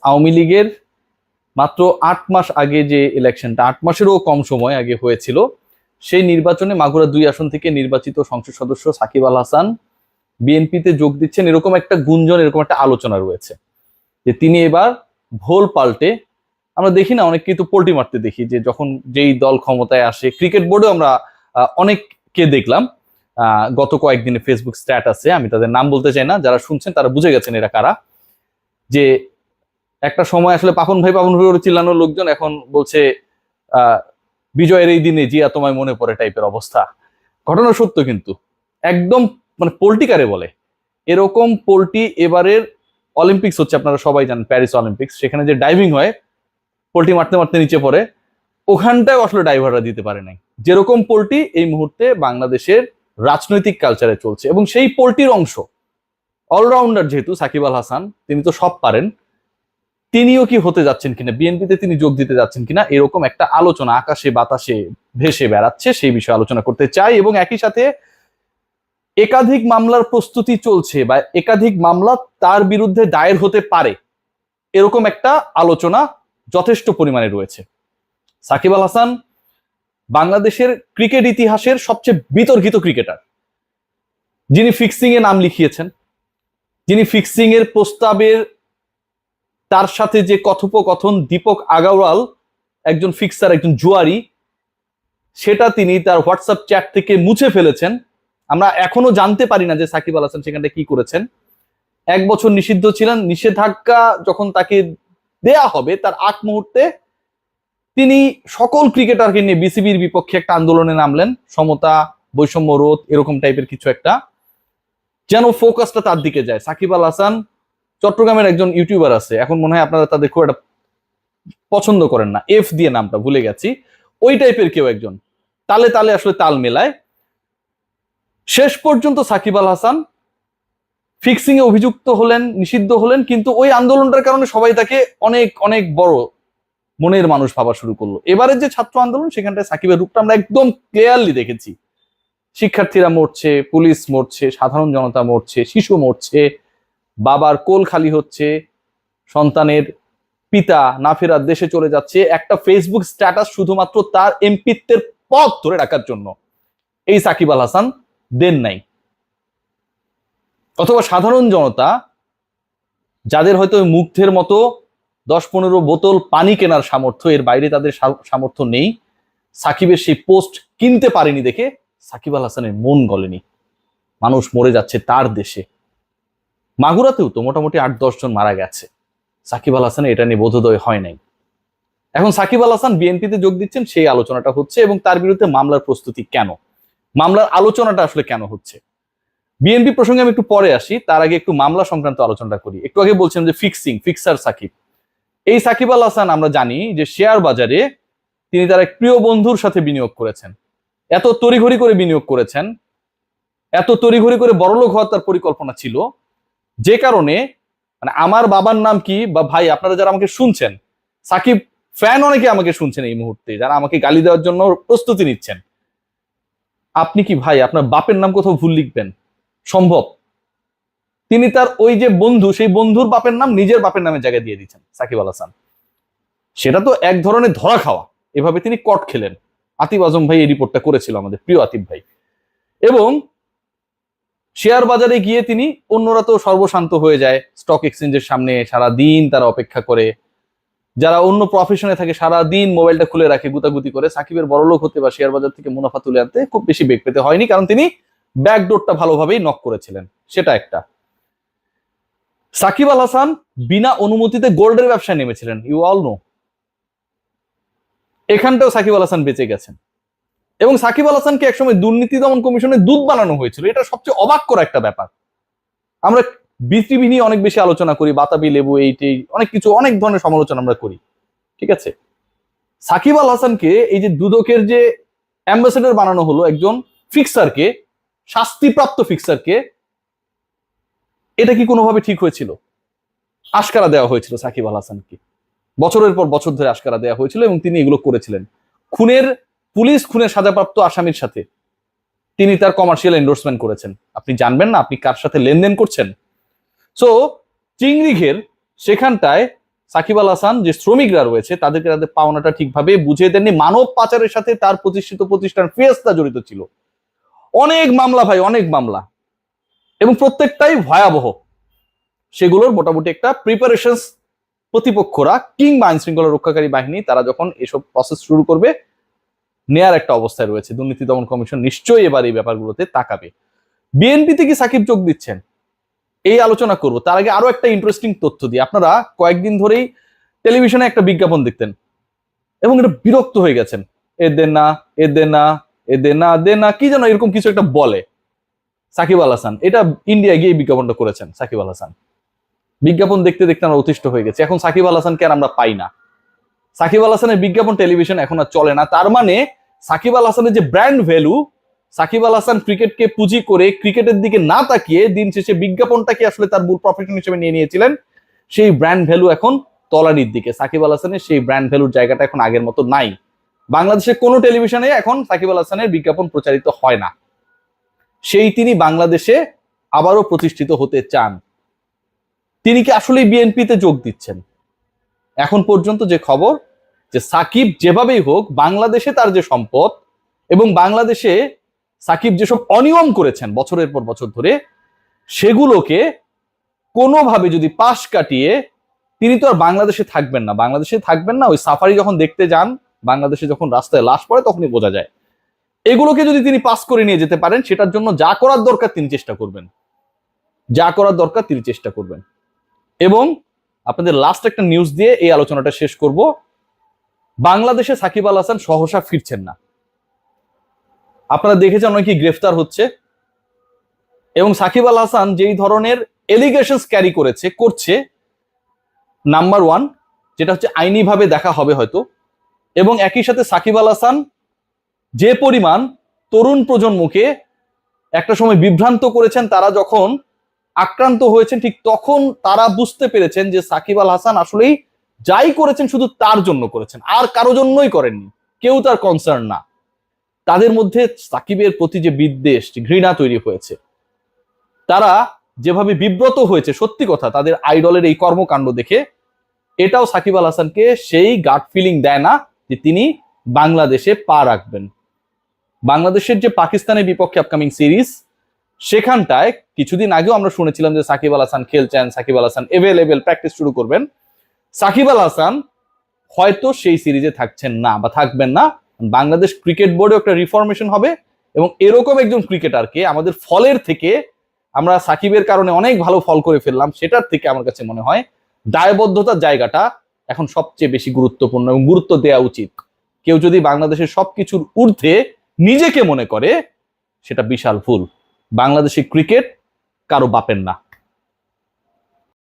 আওয়ামী লীগের মাত্র 8 মাস আগে যে ইলেকশনটা, 8 মাসেরও কম সময় আগে হয়েছিল, সেই নির্বাচনে মাগুরা 2 আসন থেকে নির্বাচিত সংসদ সদস্য সাকিব আল হাসান বিএনপিতে যোগ দিচ্ছেন, এরকম একটা গুঞ্জন, এরকম একটা আলোচনা রয়েছে যে তিনি এবার ভোল পাল্টে, আমরা দেখি না অনেককে তো পোল্টি মারতে দেখি, যে যখন যেই দল ক্ষমতায় আসে, ক্রিকেট বোর্ডেও আমরা অনেককে দেখলাম গত কয়েকদিনে ফেসবুক স্ট্যাটাসে, আমি তাদের নাম বলতে চাই না, যারা শুনছেন তারা বুঝে গেছেন এরা কারা, যে একটা সময় আসলে পাপন ভাই ওর চিল্লানোর লোকজন এখন বলছে আহ বিজয়ের এই দিনে জিয়া তোমায় মনে পড়ে টাইপের অবস্থা। ঘটনা সত্য, কিন্তু একদম মানে পোল্টিকারে বলে এরকম পোল্টি। এবারের অলিম্পিক্স হচ্ছে, আপনারা সবাই জানেন প্যারিস অলিম্পিক্স, সেখানে যে ডাইভিং হয়, পোল্টি মারতে মারতে নিচে পড়ে, ওখানটায় আসলে ড্রাইভাররা দিতে পারে নাই। যেরকম পোল্টি এই মুহূর্তে বাংলাদেশের রাজনৈতিক কালচারে চলছে, এবং সেই পোল্টির অংশ অলরাউন্ডার যেহেতু সাকিব আল হাসান, তিনি তো সব পারেন, তিনিও কি হতে যাচ্ছেন কিনা, বিএনপিতে তিনি যোগ দিতে যাচ্ছেন কিনা, এরকম একটা আলোচনা আকাশে বাতাসে ভেসে বেড়াচ্ছে, সেই বিষয়ে আলোচনা করতে চাই। এবং একই সাথে একাধিক মামলার প্রস্তুতি চলছে, বা একাধিক মামলা তার বিরুদ্ধে দায়ের হতে পারে, এরকম একটা আলোচনা যথেষ্ট পরিমাণে রয়েছে। সাকিব আল হাসান বাংলাদেশের ক্রিকেট ইতিহাসের সবচেয়ে বিতর্কিত ক্রিকেটার, যিনি ফিক্সিং এ নাম লিখিয়েছেন, যিনি ফিক্সিং এর প্রস্তাবের তার সাথে যে কথোপকথন, দীপক আগাওয়াল একজন ফিক্সার, একজন জুয়ারি, সেটা তিনি তার হোয়াটসঅ্যাপ চ্যাট থেকে মুছে ফেলেছেন। আমরা এখনো জানতে পারি না যে সাকিব আল হাসান সেখানটা কি করেছেন। 1 বছর নিষিদ্ধ ছিলেন, নিষেধাজ্ঞা যখন তাকে দেয়া হবে তার আগ মুহূর্তে তিনি সকল ক্রিকেটারকে নিয়ে বিসিবির বিপক্ষে একটা আন্দোলনে নামলেন, সমতা বৈষম্য রোধ এরকম টাইপের কিছু একটা, যেন ফোকাসটা তার দিকে যায়। সাকিব আল হাসান চট্টগ্রামের একজন ইউটিউবার আছে, এখন মনে হয় আপনারা তাদের খুব একটা পছন্দ করেন না, এফ দিয়ে নামটা ভুলে গেছি, ওই টাইপের কেউ একজন, তালে তালে আসলে তাল মেলায়। শেষ পর্যন্ত সাকিব আল হাসান ফিক্সিং এ অভিযুক্ত হলেন, নিষিদ্ধ হলেন, কিন্তু ওই আন্দোলনটার কারণে সবাই তাকে অনেক অনেক বড় মনের মানুষ ভাবা শুরু করলো। এবারের যে ছাত্র আন্দোলন, সেখানটায় সাকিবের রূপটা আমরা একদম ক্লিয়ারলি দেখেছি। শিক্ষার্থীরা মরছে, পুলিশ মরছে, সাধারণ জনতা মরছে, শিশু মরছে, বাবার কোল খালি হচ্ছে, সন্তানের পিতা না ফেরার দেশে চলে যাচ্ছে, একটা ফেসবুক স্ট্যাটাস শুধুমাত্র তার এমপিত্বের পথ ধরে রাখার জন্য এই সাকিব আল হাসান দেন নাই। অথবা সাধারণ জনতা, যাদের হয়তো মুগ্ধের মতো 10-15 বোতল পানি কেনার সামর্থ্য, এর বাইরে তাদের সামর্থ্য নেই, সাকিবের সেই পোস্ট কিনতে পারেনি দেখে সাকিব আল হাসানের মন গলেনি। মানুষ মরে যাচ্ছে তার দেশে, মাগুরাতেও তো মোটামুটি 8-10 জন মারা গেছে, সাকিব আল হাসানের এটা নিয়ে বোধোদয় হয় নাই। এখন সাকিব আল হাসান বিএনপিতে যোগ দিচ্ছেন, সেই আলোচনাটা হচ্ছে, এবং তার বিরুদ্ধে মামলার প্রস্তুতি কেন, মামলার আলোচনাটা আসলে কেন হচ্ছে। বিএনপি প্রসঙ্গে আমি একটু পরে আসি, তার আগে একটু মামলা সংক্রান্ত আলোচনাটা করি। একটু আগে বলছিলাম যে ফিক্সার সাকিব, এই সাকিব আল হাসান আমরা জানি যে শেয়ার বাজারে তিনি তার এক প্রিয় বন্ধুর সাথে বিনিয়োগ করেছেন, এত তড়িঘড়ি করে বিনিয়োগ করেছেন, এত তড়িঘড়ি করে বড়লোক হওয়ার তার পরিকল্পনা ছিল, যে কারণে মানে আমার বাবার নাম কি, বা ভাই আপনারা যারা আমাকে শুনছেন, সাকিব ফ্যান অনেকে আমাকে শুনছেন এই মুহূর্তে, যারা আমাকে গালি দেওয়ার জন্য প্রস্তুতি নিচ্ছেন, আপনি কি ভাই আপনার বাপের নাম কোথাও ভুল লিখবেন? সম্ভব? তিনি তার ওই যে বন্ধু, সেই বন্ধুর বাপের নাম নিজের বাপের নামে জায়গায় দিয়ে দিচ্ছেন সাকিব আল হাসান। সেটা তো এক ধরনের ধরা খাওয়া, এভাবে তিনি কট খেলেন। আতিফ আজম ভাই এই রিপোর্টটা করেছিল, আমাদের প্রিয় আতিফ ভাই। এবং শেয়ার বাজারে গিয়ে তিনি, অন্যরা তো সর্বশান্ত হয়ে যায় স্টক এক্সচেঞ্জের সামনে, সারা দিন তারা অপেক্ষা করে, যারা অন্য প্রফেশনে থাকে সারা দিন মোবাইলটা খুলে রাখে গুতাগুতি করে। সাকিবের বড়লোক হতে বা শেয়ার বাজার থেকে মুনাফা তুলে আনতে খুব বেশি বেগ পেতে হয়নি, কারণ তিনি ব্যাকডোরটা ভালোভাবেই নক করেছিলেন, সেটা একটা। সাকিব আল হাসান বিনা অনুমতিতে গোল্ডের ব্যবসায় নেমেছিলেন, you all know. এখানটাও Shakib Al Hasan বেঁচে গেছেন। এবং সাকিব আল হাসানকে একসময় দুর্নীতি দমন কমিশনে দূত বানানো হয়েছিল, এটা সবচেয়ে অবাক করা একটা ব্যাপার। আমরা বিসিবি নিয়ে অনেক বেশি আলোচনা করি, বাতাবি লেবু এইটি অনেক কিছু, অনেক ধরনের সমালোচনা আমরা করি, ঠিক আছে। সাকিব আল হাসানকে এই যে দুদকের যে অ্যাম্বাসেডর বানানো হলো, একজন ফিক্সারকে, শাস্তিপ্রাপ্ত ফিক্সারকে, এটা কি কোনোভাবে ঠিক হয়েছিল? আশকারা দেওয়া হয়েছিল সাকিব আল হাসানকে, বছরের পর বছর ধরে আশকারা দেওয়া হয়েছিল, এবং তিনি এগুলো করেছিলেন। পুলিশ খুনের সাজাপ্রাপ্ত আসামির সাথে তিনি তার কমার্শিয়াল এন্ডোর্সমেন্ট করেছেন। আপনি জানবেন না আপনি কার সাথে লেনদেন করছেন? সো চিংড়ি ঘের সেখানটায় সাকিব আল হাসান যে শ্রমিকরা রয়েছে তাদেরকে তাদের পাওনাটা ঠিকভাবে বুঝিয়ে দেননি। মানব পাচারের সাথে তার প্রতিষ্ঠিত প্রতিষ্ঠান ফিয়েস্তা জড়িত ছিল। অনেক মামলা ভাই, অনেক মামলা, এবং প্রত্যেকটাই ভয়াবহ। সেগুলোর মোটামুটি একটা প্রিপারেশন প্রতিপক্ষরা কিংবা আইন শৃঙ্খলা রক্ষাকারী বাহিনী তারা যখন এসব প্রসেস শুরু করবে নেয়ার একটা অবস্থায় রয়েছে। দুর্নীতি দমন কমিশন নিশ্চয়ই এবার এই ব্যাপারগুলোতে তাকাবে। বিএনপিতে কি সাকিব যোগ দিচ্ছেন এই আলোচনা করব, তার আগে আরো একটা ইন্টারেস্টিং তথ্য দিই। আপনারা কয়েকদিন ধরেই টেলিভিশনে একটা বিজ্ঞাপন দেখতেন এবং এটা বিরক্ত হয়ে গেছেন, এ দেন না, এ দেন না, এ দেন না, দেন না, কি যেন এরকম কিছু একটা বলে। সাকিব আল হাসান এটা ইন্ডিয়ায় গিয়ে বিজ্ঞাপনটা করেছেন। সাকিব আল হাসান বিজ্ঞাপন দেখতে দেখতে আমরা অতিষ্ঠ হয়ে গেছি। এখন সাকিব আল হাসানকে আর আমরা পাই না। সাকিব আল হাসানের বিজ্ঞাপন টেলিভিশন এখন আর চলে না। তার মানে সাকিব আল হাসানের যে ব্র্যান্ড ভ্যালু, সাকিব আল হাসান ক্রিকেটকে পুঁজি করে ক্রিকেটের দিকে না তাকিয়ে দিন শেষে বিজ্ঞাপনটাকে আসলে তার মূল প্রফেশন হিসেবে নিয়ে নিয়েছিলেন, সেই ব্র্যান্ড ভ্যালু এখন তলানির দিকে। সাকিব আল হাসানের সেই ব্র্যান্ড ভ্যালুর জায়গাটা এখন আগের মতো নাই। বাংলাদেশের কোনো টেলিভিশনে এখন সাকিব আল হাসানের বিজ্ঞাপন প্রচারিত হয় না। সেই তিনি বাংলাদেশে আবারও প্রতিষ্ঠিত হতে চান। তিনি কি আসলে বিএনপিতে যোগ দিচ্ছেন? এখন পর্যন্ত যে খবর, যে সাকিব যেভাবেই হোক বাংলাদেশে তার যে সম্পদ এবং বাংলাদেশে সাকিব যেসব অনিয়ম করেছেন বছরের পর বছর ধরে, সেগুলোকে কোনোভাবে যদি পাশ কাটিয়ে, তিনি তো আর বাংলাদেশে থাকবেন না। বাংলাদেশে থাকবেন না, ওই সাফারি যখন দেখতে যান, বাংলাদেশে যখন রাস্তায় লাশ পড়ে তখনই বোঝা যায়। এগুলোকে যদি তিনি পাস করে নিয়ে যেতে পারেন, সেটার জন্য যা করার দরকার তিনি চেষ্টা করবেন, যা করার দরকার তিনি চেষ্টা করবেন। এবং আপনাদের লাস্ট একটা নিউজ দিয়ে এই আলোচনাটা শেষ করব। বাংলাদেশে সাকিব আল হাসান সহসা ফিরছেন না। আপনারা দেখেছেন অনেকে গ্রেফতার হচ্ছে, এবং সাকিব আল হাসান যেই ধরনের এলিগেশনস ক্যারি করছে, নাম্বার ওয়ান যেটা হচ্ছে আইনিভাবে দেখা হবে হয়তো, এবং একই সাথে সাকিব আল হাসান যে পরিমাণ তরুণ প্রজন্মকে একটা সময় বিভ্রান্ত করেছেন, তারা যখন আক্রান্ত হয়েছেন ঠিক তখন তারা বুঝতে পেরেছেন যে সাকিব আল হাসান আসলেই যাই করেছেন শুধু তার জন্য করেছেন, আর কারো জন্যই করেননি, কেউ তার কনসার্ন না। তাদের মধ্যে সাকিবের প্রতি যে বিদ্বেষ, যে ঘৃণা তৈরি হয়েছে, তারা যেভাবে বিব্রত হয়েছে, সত্যি কথা তাদের আইডলের এই কর্মকাণ্ড দেখে, এটাও সাকিব আল হাসানকে সেই গাট ফিলিং দেয় না যে তিনি বাংলাদেশে পা রাখবেন। বাংলাদেশের যে পাকিস্তানের বিপক্ষে আপকামিং সিরিজ, সেখানটায় কিছুদিন আগেও আমরা শুনেছিলাম যে সাকিব আল হাসান খেলছেন, সাকিব আল হাসান এভেলেবেল, প্র্যাকটিস শুরু করবেন। সাকিব আল হাসান হয়তো সেই সিরিজে থাকছেন না বা থাকবেন না। বাংলাদেশ ক্রিকেট বোর্ডে একটা রিফরমেশন হবে, এবং এরকম একজন ক্রিকেটারকে আমাদের ফলের থেকে, আমরা সাকিবের কারণে অনেক ভালো ফল করে ফেললাম, সেটার থেকে আমার কাছে মনে হয় দায়বদ্ধতার জায়গাটা এখন সবচেয়ে বেশি গুরুত্বপূর্ণ এবং গুরুত্ব দেওয়া উচিত। কেউ যদি বাংলাদেশের সবকিছুর ঊর্ধ্বে নিজেকে মনে করে, সেটা বিশাল ভুল। বাংলাদেশি ক্রিকেট কারো বাপের না।